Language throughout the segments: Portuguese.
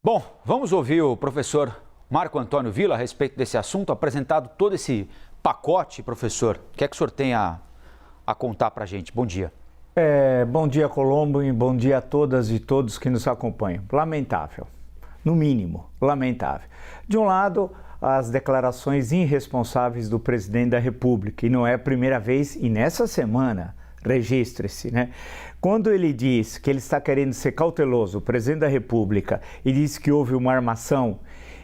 Bom, vamos ouvir o professor Marco Antônio Villa a respeito desse assunto, apresentado todo esse pacote, professor. O que é que o senhor tem a contar para a gente? Bom dia. Bom dia, Colombo, e bom dia a todas e todos que nos acompanham. Lamentável, no mínimo, lamentável. De um lado, as declarações irresponsáveis do presidente da República, e não é a primeira vez, e nessa semana, registre-se, né? Quando ele diz que ele está querendo ser cauteloso, o presidente da República, e diz que houve uma armação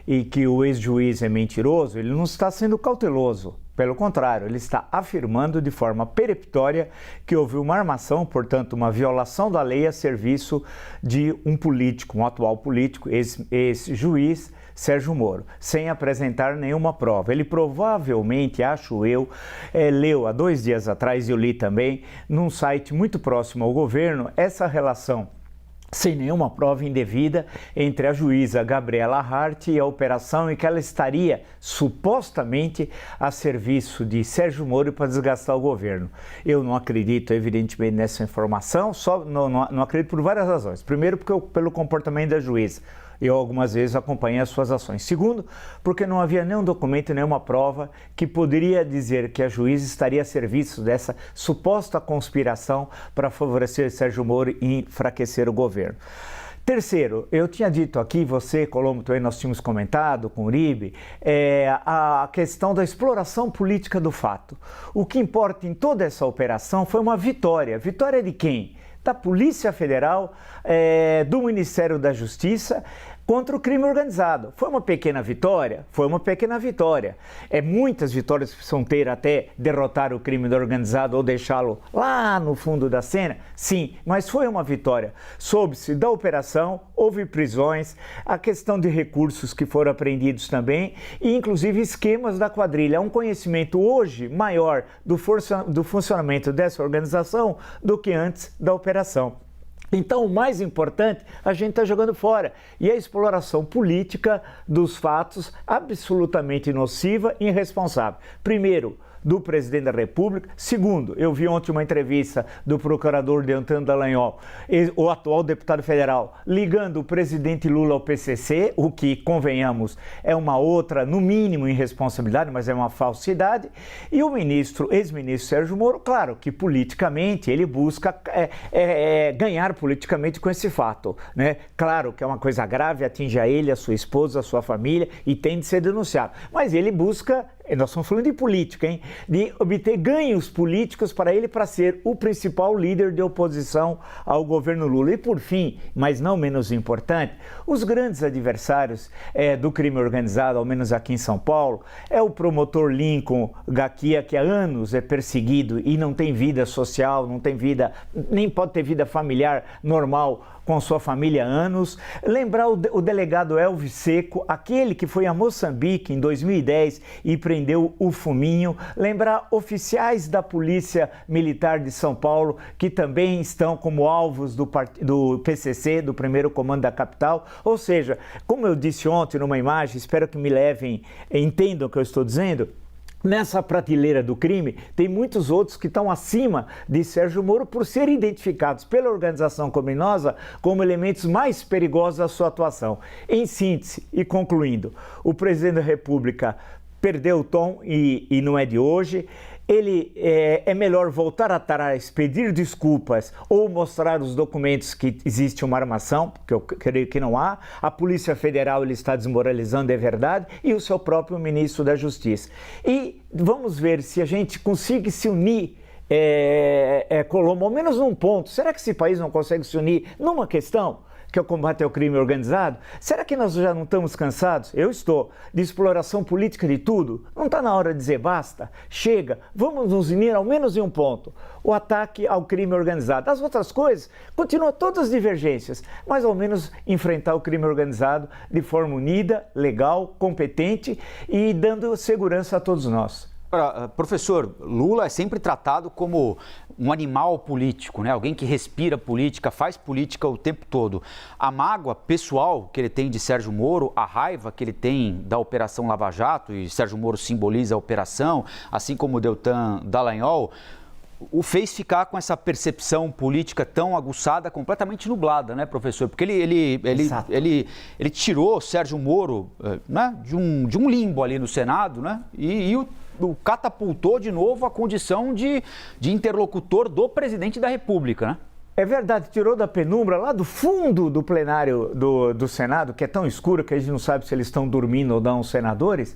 e que o ex-juiz é mentiroso, ele não está sendo cauteloso. Pelo contrário, ele está afirmando de forma peremptória que houve uma armação, portanto, uma violação da lei a serviço de um político, um atual político, ex-juiz, Sérgio Moro, sem apresentar nenhuma prova. Ele provavelmente, acho eu, leu há 2 dias atrás, e eu li também, num site muito próximo ao governo, essa relação sem nenhuma prova indevida entre a juíza Gabriela Hart e a operação em que ela estaria supostamente a serviço de Sérgio Moro para desgastar o governo. Eu não acredito, evidentemente, nessa informação, não acredito por várias razões. Primeiro, pelo comportamento da juíza. Eu algumas vezes acompanhei as suas ações. Segundo, porque não havia nenhum documento, nenhuma prova que poderia dizer que a juíza estaria a serviço dessa suposta conspiração para favorecer Sérgio Moro e enfraquecer o governo. Terceiro, eu tinha dito aqui, você, Colombo, também nós tínhamos comentado com o Uribe, a questão da exploração política do fato. O que importa em toda essa operação foi uma vitória. Vitória de quem? Da Polícia Federal, do Ministério da Justiça, contra o crime organizado. Foi uma pequena vitória? Foi uma pequena vitória. Muitas vitórias precisam ter até derrotar o crime organizado ou deixá-lo lá no fundo da cena? Sim, mas foi uma vitória. Soube-se da operação, houve prisões, a questão de recursos que foram apreendidos também e inclusive esquemas da quadrilha. Há um conhecimento hoje maior do funcionamento dessa organização do que antes da operação. Então, o mais importante, a gente está jogando fora. E a exploração política dos fatos absolutamente nociva e irresponsável. Primeiro, do presidente da República. Segundo, eu vi ontem uma entrevista do procurador Deltan Dallagnol, o atual deputado federal, ligando o presidente Lula ao PCC, o que, convenhamos, é uma outra, no mínimo, irresponsabilidade, mas é uma falsidade. E o ex-ministro Sérgio Moro, claro que politicamente ele busca ganhar politicamente com esse fato, né? Claro que é uma coisa grave, atinge a ele, a sua esposa, a sua família e tem de ser denunciado. Mas ele busca, nós estamos falando de política, hein? De obter ganhos políticos para ele, para ser o principal líder de oposição ao governo Lula. E por fim, mas não menos importante, os grandes adversários do crime organizado, ao menos aqui em São Paulo, é o promotor Lincoln Gaquia, que há anos é perseguido e não tem vida social, não tem vida, nem pode ter vida familiar normal com sua família há anos. Lembrar o delegado Elvis Seco, aquele que foi a Moçambique em 2010 e prendeu o Fuminho. Lembrar oficiais da Polícia Militar de São Paulo, que também estão como alvos do PCC, do primeiro comando da capital. Ou seja, como eu disse ontem numa imagem, espero que me levem, entendam o que eu estou dizendo, nessa prateleira do crime, tem muitos outros que estão acima de Sérgio Moro por serem identificados pela organização criminosa como elementos mais perigosos da sua atuação. Em síntese e concluindo, o presidente da República perdeu o tom e não é de hoje. Ele é melhor voltar atrás, pedir desculpas ou mostrar os documentos que existe uma armação, que eu creio que não há. A Polícia Federal ele está desmoralizando, é verdade, e o seu próprio ministro da Justiça. E vamos ver se a gente consegue se unir, Colombo, ao menos num ponto. Será que esse país não consegue se unir numa questão? Que é o combate ao crime organizado? Será que nós já não estamos cansados? Eu estou. De exploração política de tudo? Não está na hora de dizer basta? Chega, vamos nos unir ao menos em um ponto. O ataque ao crime organizado. As outras coisas, continuam todas as divergências, mas ao menos enfrentar o crime organizado de forma unida, legal, competente e dando segurança a todos nós. Agora, professor, Lula é sempre tratado como um animal político, né? Alguém que respira política, faz política o tempo todo. A mágoa pessoal que ele tem de Sérgio Moro, a raiva que ele tem da Operação Lava Jato, e Sérgio Moro simboliza a operação, assim como o Deltan Dallagnol, o fez ficar com essa percepção política tão aguçada, completamente nublada, né, professor? Porque ele tirou Sérgio Moro, né, de um limbo ali no Senado, né, e o catapultou de novo à condição de interlocutor do presidente da República, né? É verdade, tirou da penumbra lá do fundo do plenário do Senado, que é tão escuro que a gente não sabe se eles estão dormindo ou não, os senadores,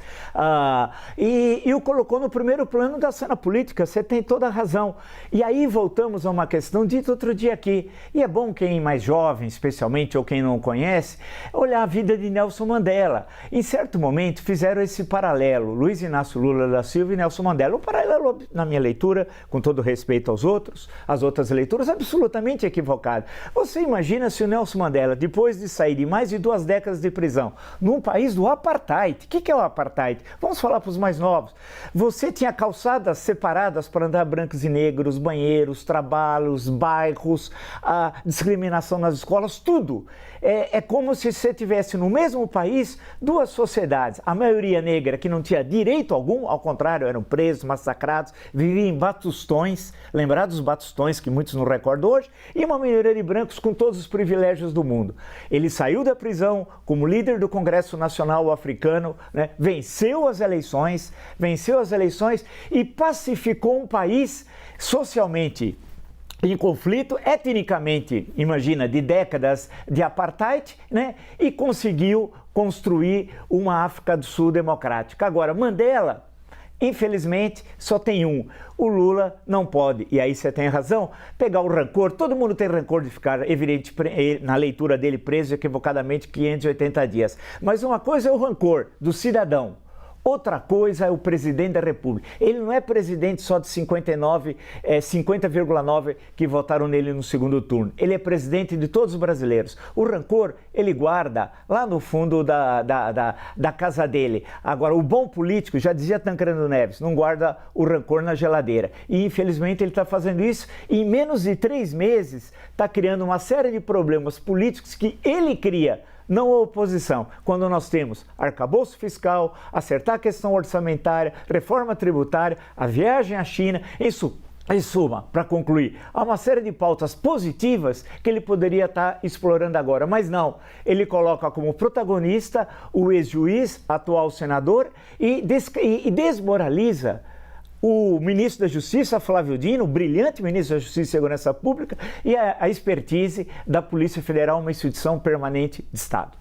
e o colocou no primeiro plano da cena política. Você tem toda a razão. E aí voltamos a uma questão dita outro dia aqui, e é bom quem mais jovem, especialmente, ou quem não conhece, olhar a vida de Nelson Mandela. Em certo momento fizeram esse paralelo, Luiz Inácio Lula da Silva e Nelson Mandela. Um paralelo, na minha leitura, com todo respeito aos outros, as outras leituras, absolutamente equivocado. Você imagina se o Nelson Mandela, depois de sair de mais de 2 décadas de prisão, num país do apartheid. O que é o apartheid? Vamos falar para os mais novos. Você tinha calçadas separadas para andar brancos e negros, banheiros, trabalhos, bairros, a discriminação nas escolas, tudo. É como se você tivesse no mesmo país 2 sociedades. A maioria negra que não tinha direito algum, ao contrário, eram presos, massacrados, viviam em batustões, lembrados dos batustões que muitos não recordam hoje, e uma maioria de brancos com todos os privilégios do mundo. Ele saiu da prisão como líder do Congresso Nacional Africano, né? venceu as eleições e pacificou um país socialmente em conflito, etnicamente, imagina, de décadas de apartheid, né? E conseguiu construir uma África do Sul democrática. Agora, Mandela, infelizmente, só tem um. O Lula não pode, e aí você tem razão, pegar o rancor. Todo mundo tem rancor de ficar, evidente, na leitura dele, preso equivocadamente 580 dias. Mas uma coisa é o rancor do cidadão. Outra coisa é o presidente da República. Ele não é presidente só de 50,9% que votaram nele no segundo turno. Ele é presidente de todos os brasileiros. O rancor, ele guarda lá no fundo da casa dele. Agora, o bom político, já dizia Tancredo Neves, não guarda o rancor na geladeira. E, infelizmente, ele está fazendo isso. E, em menos de 3 meses, está criando uma série de problemas políticos que ele cria, não a oposição, quando nós temos arcabouço fiscal, acertar a questão orçamentária, reforma tributária, a viagem à China, isso. Em suma, para concluir, há uma série de pautas positivas que ele poderia estar explorando agora, mas não. Ele coloca como protagonista o ex-juiz, atual senador, e desmoraliza o ministro da Justiça, Flávio Dino, o brilhante ministro da Justiça e Segurança Pública, e a expertise da Polícia Federal, uma instituição permanente de Estado.